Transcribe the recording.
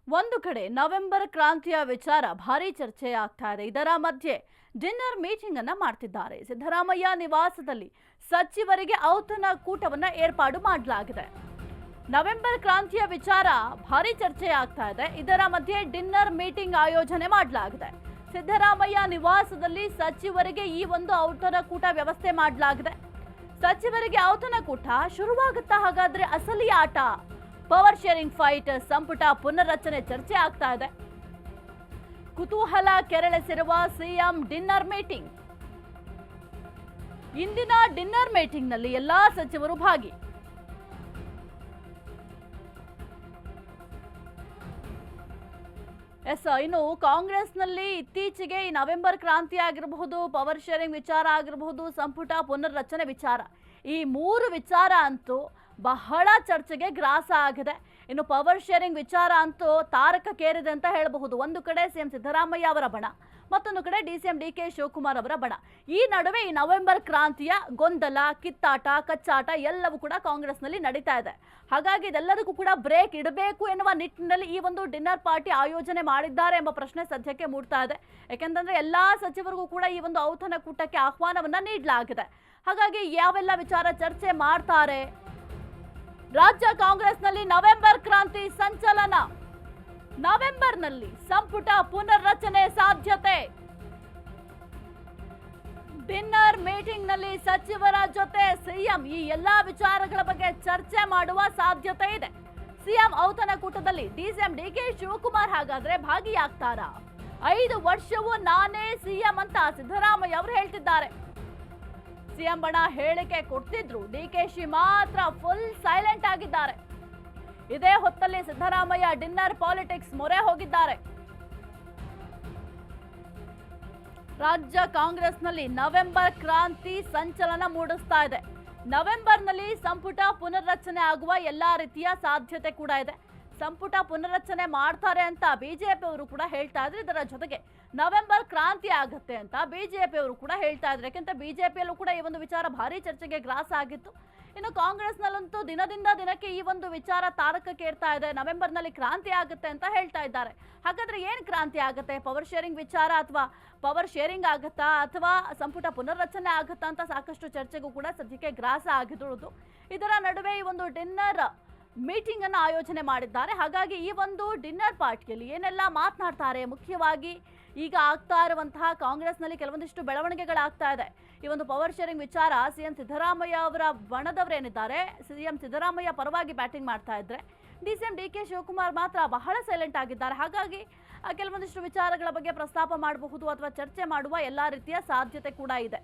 ಒಂದು ಕಡೆ ನವೆಂಬರ್ ಕ್ರಾಂತಿಯ ವಿಚಾರ ಭಾರಿ ಚರ್ಚೆ ಆಗ್ತಾ ಇದೆ. ಇದರ ಮಧ್ಯೆ ಡಿನ್ನರ್ ಮೀಟಿಂಗ್ ಅನ್ನ ಮಾಡ್ತಿದ್ದಾರೆ. ಸಿದ್ದರಾಮಯ್ಯ ನಿವಾಸದಲ್ಲಿ ಸಚಿವರಿಗೆ ಔತಣ ಕೂಟವನ್ನ ಏರ್ಪಾಡು ಮಾಡಲಾಗಿದೆ. ನವೆಂಬರ್ ಕ್ರಾಂತಿಯ ವಿಚಾರ ಭಾರಿ ಚರ್ಚೆ ಆಗ್ತಾ ಇದೆ. ಇದರ ಮಧ್ಯೆ ಡಿನ್ನರ್ ಮೀಟಿಂಗ್ ಆಯೋಜನೆ ಮಾಡಲಾಗಿದೆ. ಸಿದ್ದರಾಮಯ್ಯ ನಿವಾಸದಲ್ಲಿ ಸಚಿವರಿಗೆ ಈ ಒಂದು ಔತಣ ಕೂಟ ವ್ಯವಸ್ಥೆ ಮಾಡಲಾಗಿದೆ. ಸಚಿವರಿಗೆ ಔತಣ ಕೂಟ ಶುರುವಾಗುತ್ತಾ ಹಾಗಾದ್ರೆ ಅಸಲಿ ಆಟ? ಪವರ್ ಶೇರಿಂಗ್ ಫೈಟ್, ಸಂಪುಟ ಪುನರ್ರಚನೆ ಚರ್ಚೆ ಆಗ್ತಾ ಇದೆ. ಕುತೂಹಲ ಕೆರಳಿಸಿರುವ ಸಿಎಂ ಡಿನ್ನರ್ ಮೀಟಿಂಗ್. ಇಂದಿನ ಡಿನ್ನರ್ ಮೀಟಿಂಗ್ ನಲ್ಲಿ ಎಲ್ಲಾ ಸಚಿವರು ಭಾಗಿ. ಇನ್ನು ಕಾಂಗ್ರೆಸ್ನಲ್ಲಿ ಇತ್ತೀಚೆಗೆ ಈ ನವೆಂಬರ್ ಕ್ರಾಂತಿ ಆಗಿರಬಹುದು, ಪವರ್ ಶೇರಿಂಗ್ ವಿಚಾರ ಆಗಿರಬಹುದು, ಸಂಪುಟ ಪುನರ್ರಚನೆ ವಿಚಾರ, ಈ ಮೂರು ವಿಚಾರ ಅಂತೂ ಬಹಳ ಚರ್ಚೆಗೆ ಗ್ರಾಸ ಆಗಿದೆ. ಇನ್ನು ಪವರ್ ಶೇರಿಂಗ್ ವಿಚಾರ ಅಂತೂ ತಾರಕಕ್ಕೇರಿದೆ ಅಂತ ಹೇಳಬಹುದು. ಒಂದು ಕಡೆ ಸಿಎಂ ಸಿದ್ದರಾಮಯ್ಯ ಅವರ ಬಣ, ಮತ್ತೊಂದು ಕಡೆ ಡಿಸಿಎಂ ಡಿಕೆ ಶಿವಕುಮಾರ್ ಅವರ ಬಣ. ಈ ನಡುವೆ ಈ ನವೆಂಬರ್ ಕ್ರಾಂತಿಯ ಗೊಂದಲ, ಕಿತ್ತಾಟ, ಕಚ್ಚಾಟ ಎಲ್ಲವೂ ಕೂಡ ಕಾಂಗ್ರೆಸ್ನಲ್ಲಿ ನಡೀತಾ ಇದೆ. ಹಾಗಾಗಿ ಇದೆಲ್ಲದಕ್ಕೂ ಕೂಡ ಬ್ರೇಕ್ ಇಡಬೇಕು ಎನ್ನುವ ನಿಟ್ಟಿನಲ್ಲಿ ಈ ಒಂದು ಡಿನ್ನರ್ ಪಾರ್ಟಿ ಆಯೋಜನೆ ಮಾಡಿದ್ದಾರೆ ಎಂಬ ಪ್ರಶ್ನೆ ಸದ್ಯಕ್ಕೆ ಮೂಡ್ತಾ ಇದೆ. ಯಾಕೆಂತಂದ್ರೆ ಎಲ್ಲಾ ಸಚಿವರಿಗೂ ಕೂಡ ಈ ಒಂದು ಔತಣ ಕೂಟಕ್ಕೆ ಆಹ್ವಾನವನ್ನ ನೀಡಲಾಗಿದೆ. ಹಾಗಾಗಿ ಯಾವೆಲ್ಲ ವಿಚಾರ ಚರ್ಚೆ ಮಾಡ್ತಾರೆ? ರಾಜ್ಯ ಕಾಂಗ್ರೆಸ್ನಲ್ಲಿ ನವೆಂಬರ್ ಕ್ರಾಂತಿ ಸಂಚಲನ. ನವೆಂಬರ್ನಲ್ಲಿ ಸಂಪುಟ ಪುನರ್ರಚನೆ ಸಾಧ್ಯತೆ. ಡಿನ್ನರ್ ಮೀಟಿಂಗ್ ನಲ್ಲಿ ಸಚಿವರ ಜೊತೆ ಸಿಎಂ ಈ ಎಲ್ಲಾ ವಿಚಾರಗಳ ಬಗ್ಗೆ ಚರ್ಚೆ ಮಾಡುವ ಸಾಧ್ಯತೆ ಇದೆ. ಸಿಎಂ ಔತಣ ಕೂಟದಲ್ಲಿ ಡಿಸಿಎಂ ಡಿಕೆ ಶಿವಕುಮಾರ್ ಹಾಗಾದ್ರೆ ಭಾಗಿಯಾಗ್ತಾರಾ? 5 ವರ್ಷವೂ ನಾನೇ ಸಿಎಂ ಅಂತ ಸಿದ್ದರಾಮಯ್ಯ ಅವರು ಹೇಳ್ತಿದ್ದಾರೆ. ಸಿಎಂ ಬಣ ಹೇಳಿಕೆ ಕೊಡ್ತಿದ್ರು, ಡಿಕೆಶಿ ಮಾತ್ರ ಫುಲ್ ಸೈಲೆಂಟ್ ಆಗಿದ್ದಾರೆ. ಇದೇ ಹೊತ್ತಲ್ಲಿ ಸಿದ್ದರಾಮಯ್ಯ ಡಿನ್ನರ್ ಪಾಲಿಟಿಕ್ಸ್ ಮೊರೆ ಹೋಗಿದ್ದಾರೆ. ರಾಜ್ಯ ಕಾಂಗ್ರೆಸ್ನಲ್ಲಿ ನವೆಂಬರ್ ಕ್ರಾಂತಿ ಸಂಚಲನ ಮೂಡಿಸ್ತಾ ಇದೆ. ನವೆಂಬರ್ನಲ್ಲಿ ಸಂಪುಟ ಪುನರ್ರಚನೆ ಆಗುವ ಎಲ್ಲಾ ರೀತಿಯ ಸಾಧ್ಯತೆ ಕೂಡ ಇದೆ. ಸಂಪುಟ ಪುನರ್ರಚನೆ ಮಾಡ್ತಾರೆ ಅಂತ ಬಿಜೆಪಿ ಅವರು ಕೂಡ ಹೇಳ್ತಾ ಇದ್ರು. ಇದರ ಜೊತೆಗೆ ನವೆಂಬರ್ ಕ್ರಾಂತಿ ಆಗುತ್ತೆ ಅಂತ ಬಿಜೆಪಿ ಅವರು ಕೂಡ ಹೇಳ್ತಾ ಇದ್ರು. ಯಾಕಂತ ಬಿಜೆಪಿಯಲ್ಲೂ ಕೂಡ ಈ ಒಂದು ವಿಚಾರ ಭಾರಿ ಚರ್ಚೆಗೆ ಗ್ರಾಸ ಆಗಿತ್ತು. ಇನ್ನು ಕಾಂಗ್ರೆಸ್ನಲ್ಲಂತೂ ದಿನದಿಂದ ದಿನಕ್ಕೆ ಈ ಒಂದು ವಿಚಾರ ತಾರಕಕ್ಕೇರ್ತಾ ಇದೆ. ನವೆಂಬರ್ನಲ್ಲಿ ಕ್ರಾಂತಿ ಆಗುತ್ತೆ ಅಂತ ಹೇಳ್ತಾ ಇದ್ದಾರೆ. ಹಾಗಾದ್ರೆ ಏನ್ ಕ್ರಾಂತಿ ಆಗುತ್ತೆ? ಪವರ್ ಶೇರಿಂಗ್ ವಿಚಾರ ಅಥವಾ ಪವರ್ ಶೇರಿಂಗ್ ಆಗುತ್ತಾ ಅಥವಾ ಸಂಪುಟ ಪುನರ್ರಚನೆ ಆಗುತ್ತಾ ಅಂತ ಸಾಕಷ್ಟು ಚರ್ಚೆಗೂ ಕೂಡ ಸದ್ಯಕ್ಕೆ ಗ್ರಾಸ ಆಗಿರುವುದು. ಇದರ ನಡುವೆ ಈ ಒಂದು ಡಿನ್ನರ್ ಮೀಟಿಂಗ್ ಅನ್ನು ಆಯೋಜನೆ ಮಾಡಿದ್ದಾರೆ. ಹಾಗಾಗಿ ಈ ಒಂದು ಡಿನ್ನರ್ ಪಾರ್ಟಿಯಲ್ಲಿ ಏನೆಲ್ಲ ಮಾತನಾಡ್ತಾರೆ? ಮುಖ್ಯವಾಗಿ ಈಗ ಆಗ್ತಾ ಇರುವಂತಹ ಕಾಂಗ್ರೆಸ್ನಲ್ಲಿ ಕೆಲವೊಂದಿಷ್ಟು ಬೆಳವಣಿಗೆಗಳಾಗ್ತಾ ಇದೆ. ಈ ಒಂದು ಪವರ್ ಶೇರಿಂಗ್ ವಿಚಾರ ಸಿಎಂ ಸಿದ್ದರಾಮಯ್ಯ ಅವರ ಬಣದವರೇನಿದ್ದಾರೆ, ಸಿಎಂ ಸಿದ್ದರಾಮಯ್ಯ ಪರವಾಗಿ ಬ್ಯಾಟಿಂಗ್ ಮಾಡ್ತಾ ಇದ್ರೆ ಡಿಸಿಎಂ ಡಿಕೆ ಶಿವಕುಮಾರ್ ಮಾತ್ರ ಬಹಳ ಸೈಲೆಂಟ್ ಆಗಿದ್ದಾರೆ. ಹಾಗಾಗಿ ಕೆಲವೊಂದಿಷ್ಟು ವಿಚಾರಗಳ ಬಗ್ಗೆ ಪ್ರಸ್ತಾಪ ಮಾಡಬಹುದು ಅಥವಾ ಚರ್ಚೆ ಮಾಡುವ ಎಲ್ಲಾ ರೀತಿಯ ಸಾಧ್ಯತೆ ಕೂಡ ಇದೆ.